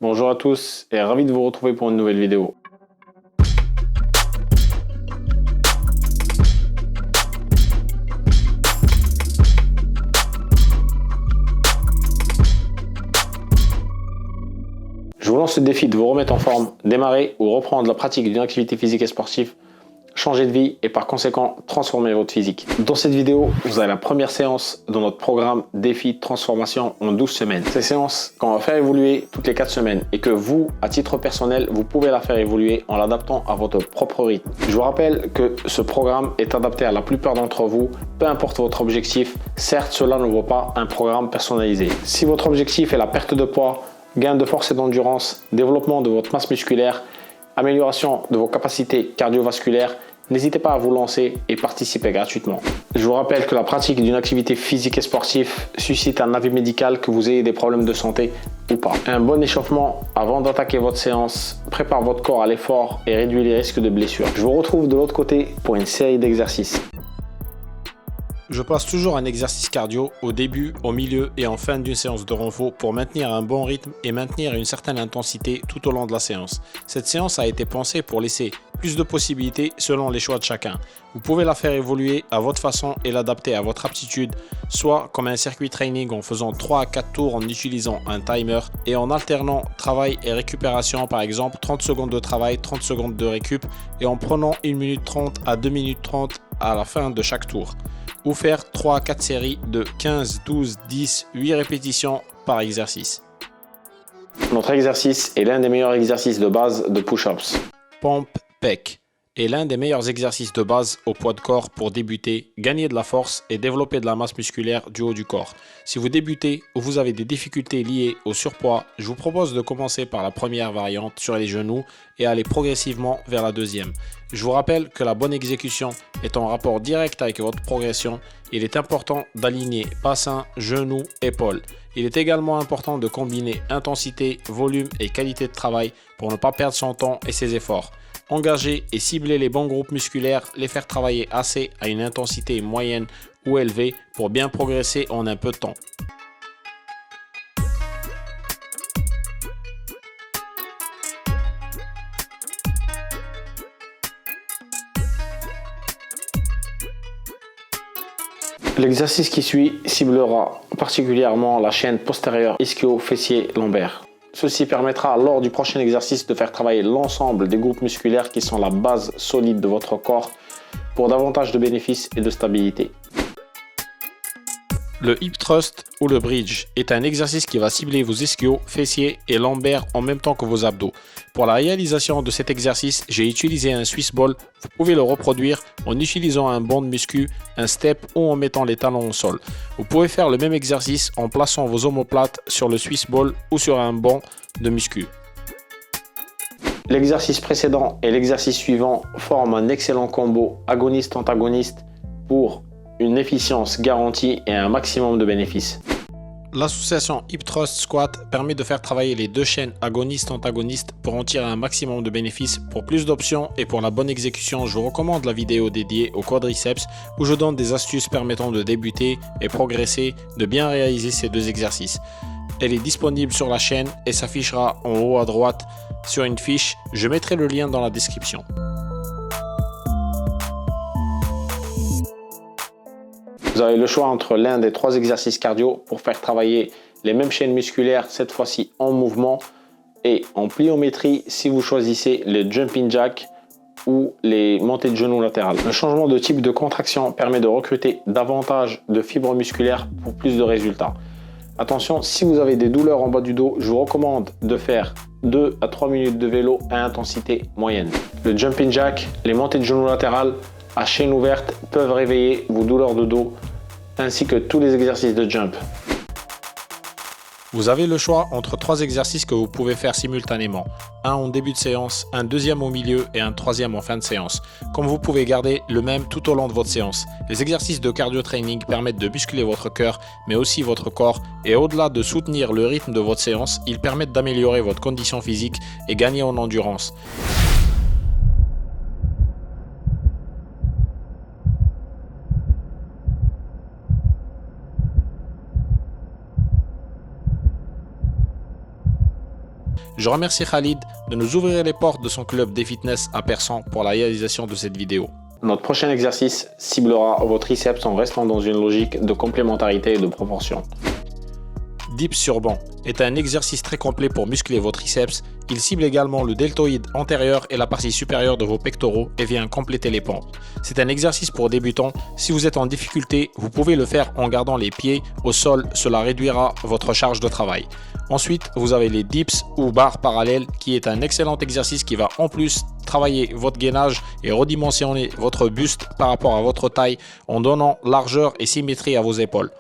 Bonjour à tous et ravi de vous retrouver pour une nouvelle vidéo. Je vous lance le défi de vous remettre en forme, démarrer ou reprendre la pratique d'une activité physique et sportive, changer de vie et par conséquent transformer votre physique. Dans cette vidéo, vous avez la première séance de notre programme défi de transformation en 12 semaines. Ces séances qu'on va faire évoluer toutes les 4 semaines et que vous, à titre personnel, vous pouvez la faire évoluer en l'adaptant à votre propre rythme. Je vous rappelle que ce programme est adapté à la plupart d'entre vous, peu importe votre objectif. Certes, cela ne vaut pas un programme personnalisé. Si votre objectif est la perte de poids, gain de force et d'endurance, développement de votre masse musculaire, amélioration de vos capacités cardiovasculaires, n'hésitez pas à vous lancer et participer gratuitement. Je vous rappelle que la pratique d'une activité physique et sportive suscite un avis médical, que vous ayez des problèmes de santé ou pas. Un bon échauffement avant d'attaquer votre séance prépare votre corps à l'effort et réduit les risques de blessures. Je vous retrouve de l'autre côté pour une série d'exercices. Je place toujours un exercice cardio au début, au milieu et en fin d'une séance de renfort pour maintenir un bon rythme et maintenir une certaine intensité tout au long de la séance. Cette séance a été pensée pour laisser plus de possibilités selon les choix de chacun. Vous pouvez la faire évoluer à votre façon et l'adapter à votre aptitude, soit comme un circuit training en faisant 3 à 4 tours en utilisant un timer et en alternant travail et récupération, par exemple 30 secondes de travail, 30 secondes de récup et en prenant 1 minute 30 à 2 minutes 30 à la fin de chaque tour. Ou faire 3 à 4 séries de 15, 12, 10, 8 répétitions par exercice. Notre exercice est l'un des meilleurs exercices de base de push-ups. Pompe pec est l'un des meilleurs exercices de base au poids de corps pour débuter, gagner de la force et développer de la masse musculaire du haut du corps. Si vous débutez ou vous avez des difficultés liées au surpoids, je vous propose de commencer par la première variante sur les genoux et aller progressivement vers la deuxième. Je vous rappelle que la bonne exécution est en rapport direct avec votre progression. Il est important d'aligner bassin, genoux, épaules. Il est également important de combiner intensité, volume et qualité de travail pour ne pas perdre son temps et ses efforts. Engager et cibler les bons groupes musculaires, les faire travailler assez à une intensité moyenne ou élevée pour bien progresser en un peu de temps. L'exercice qui suit ciblera particulièrement la chaîne postérieure ischio-fessier-lombaire. Ceci permettra lors du prochain exercice de faire travailler l'ensemble des groupes musculaires qui sont la base solide de votre corps pour davantage de bénéfices et de stabilité. Le hip thrust ou le bridge est un exercice qui va cibler vos ischios, fessiers et lombaires en même temps que vos abdos. Pour la réalisation de cet exercice, j'ai utilisé un Swiss ball. Vous pouvez le reproduire en utilisant un banc de muscu, un step ou en mettant les talons au sol. Vous pouvez faire le même exercice en plaçant vos omoplates sur le Swiss ball ou sur un banc de muscu. L'exercice précédent et l'exercice suivant forment un excellent combo agoniste-antagoniste pour une efficience garantie et un maximum de bénéfices. L'association Hip Thrust Squat permet de faire travailler les deux chaînes agonistes-antagonistes pour en tirer un maximum de bénéfices. Pour plus d'options et pour la bonne exécution, je vous recommande la vidéo dédiée au quadriceps où je donne des astuces permettant de débuter et progresser, de bien réaliser ces deux exercices. Elle est disponible sur la chaîne et s'affichera en haut à droite sur une fiche. Je mettrai le lien dans la description. Vous avez le choix entre l'un des 3 exercices cardio pour faire travailler les mêmes chaînes musculaires, cette fois-ci en mouvement et en pliométrie si vous choisissez le jumping jack ou les montées de genoux latérales. Le changement de type de contraction permet de recruter davantage de fibres musculaires pour plus de résultats. Attention, si vous avez des douleurs en bas du dos, je vous recommande de faire 2 à 3 minutes de vélo à intensité moyenne. Le jumping jack, les montées de genoux latérales à chaîne ouverte peuvent réveiller vos douleurs de dos ainsi que tous les exercices de jump. Vous avez le choix entre 3 exercices que vous pouvez faire simultanément. Un en début de séance, un deuxième au milieu et un troisième en fin de séance. Comme vous pouvez garder le même tout au long de votre séance. Les exercices de cardio training permettent de muscler votre cœur mais aussi votre corps et au-delà de soutenir le rythme de votre séance, ils permettent d'améliorer votre condition physique et gagner en endurance. Je remercie Khalid de nous ouvrir les portes de son club des fitness à Persan pour la réalisation de cette vidéo. Notre prochain exercice ciblera vos triceps en restant dans une logique de complémentarité et de proportion. Dips sur banc est un exercice très complet pour muscler vos triceps. Il cible également le deltoïde antérieur et la partie supérieure de vos pectoraux et vient compléter les pompes. C'est un exercice pour débutants. Si vous êtes en difficulté, vous pouvez le faire en gardant les pieds au sol. Cela réduira votre charge de travail. Ensuite, vous avez les dips ou barres parallèles qui est un excellent exercice qui va en plus travailler votre gainage et redimensionner votre buste par rapport à votre taille en donnant largeur et symétrie à vos épaules.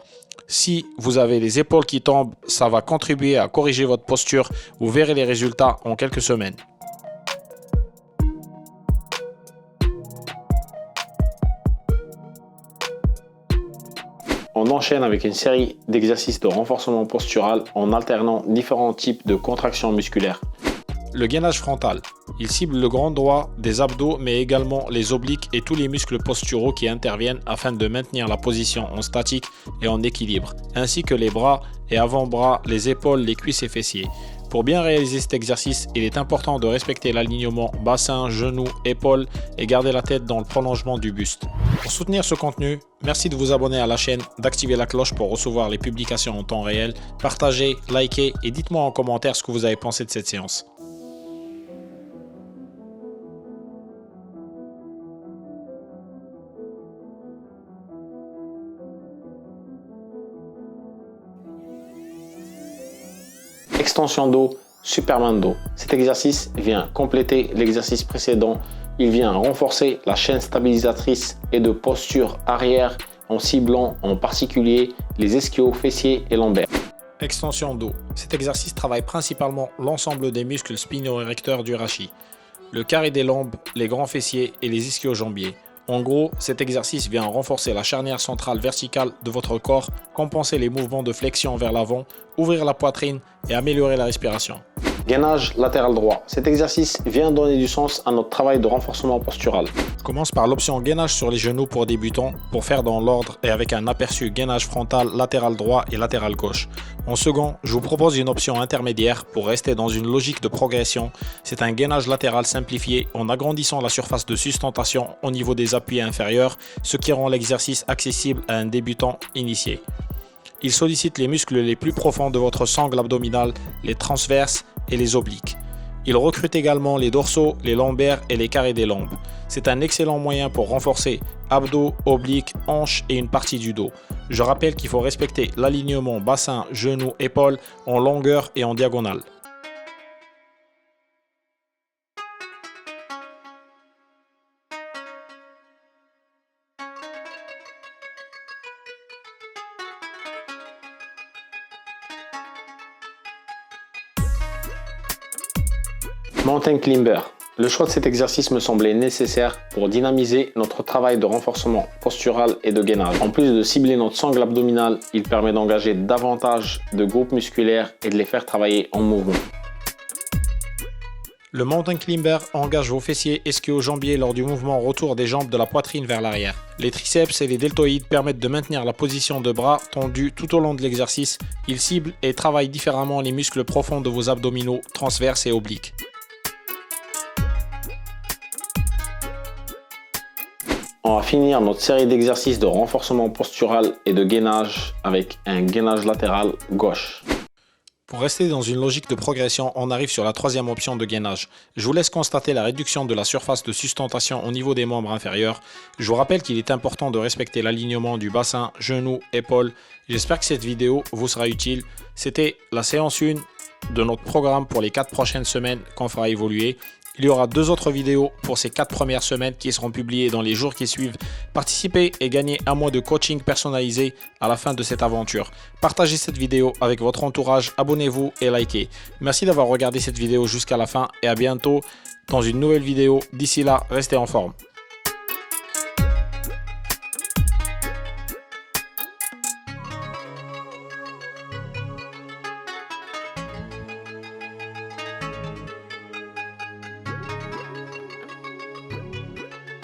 Si vous avez les épaules qui tombent, ça va contribuer à corriger votre posture. Vous verrez les résultats en quelques semaines. On enchaîne avec une série d'exercices de renforcement postural en alternant différents types de contractions musculaires. Le gainage frontal. Il cible le grand droit des abdos mais également les obliques et tous les muscles posturaux qui interviennent afin de maintenir la position en statique et en équilibre, ainsi que les bras et avant-bras, les épaules, les cuisses et fessiers. Pour bien réaliser cet exercice, il est important de respecter l'alignement bassin, genoux, épaules et garder la tête dans le prolongement du buste. Pour soutenir ce contenu, merci de vous abonner à la chaîne, d'activer la cloche pour recevoir les publications en temps réel, partagez, likez et dites-moi en commentaire ce que vous avez pensé de cette séance. Extension dos, Superman dos. Cet exercice vient compléter l'exercice précédent. Il vient renforcer la chaîne stabilisatrice et de posture arrière en ciblant en particulier les ischios, fessiers et lombaires. Extension dos. Cet exercice travaille principalement l'ensemble des muscles spino-érecteurs du rachis, le carré des lombes, les grands fessiers et les ischio-jambiers. En gros, cet exercice vient renforcer la charnière centrale verticale de votre corps, compenser les mouvements de flexion vers l'avant, ouvrir la poitrine et améliorer la respiration. Gainage latéral droit. Cet exercice vient donner du sens à notre travail de renforcement postural. Commence par l'option gainage sur les genoux pour débutants, pour faire dans l'ordre et avec un aperçu gainage frontal, latéral droit et latéral gauche. En second, je vous propose une option intermédiaire pour rester dans une logique de progression. C'est un gainage latéral simplifié en agrandissant la surface de sustentation au niveau des appuis inférieurs, ce qui rend l'exercice accessible à un débutant initié. Il sollicite les muscles les plus profonds de votre sangle abdominale, les transverses et les obliques. Il recrute également les dorsaux, les lombaires et les carrés des lombes. C'est un excellent moyen pour renforcer abdos, obliques, hanches et une partie du dos. Je rappelle qu'il faut respecter l'alignement bassin, genoux, épaules en longueur et en diagonale. Mountain Climber. Le choix de cet exercice me semblait nécessaire pour dynamiser notre travail de renforcement postural et de gainage. En plus de cibler notre sangle abdominale, il permet d'engager davantage de groupes musculaires et de les faire travailler en mouvement. Le Mountain Climber engage vos fessiers ischio-jambiers lors du mouvement retour des jambes de la poitrine vers l'arrière. Les triceps et les deltoïdes permettent de maintenir la position de bras tendus tout au long de l'exercice. Ils ciblent et travaillent différemment les muscles profonds de vos abdominaux, transverses et obliques. On va finir notre série d'exercices de renforcement postural et de gainage avec un gainage latéral gauche. Pour rester dans une logique de progression, on arrive sur la troisième option de gainage. Je vous laisse constater la réduction de la surface de sustentation au niveau des membres inférieurs. Je vous rappelle qu'il est important de respecter l'alignement du bassin, genoux, épaules. J'espère que cette vidéo vous sera utile. C'était la séance 1 de notre programme pour les 4 prochaines semaines qu'on fera évoluer. Il y aura 2 autres vidéos pour ces 4 premières semaines qui seront publiées dans les jours qui suivent. Participez et gagnez un mois de coaching personnalisé à la fin de cette aventure. Partagez cette vidéo avec votre entourage, abonnez-vous et likez. Merci d'avoir regardé cette vidéo jusqu'à la fin et à bientôt dans une nouvelle vidéo. D'ici là, restez en forme.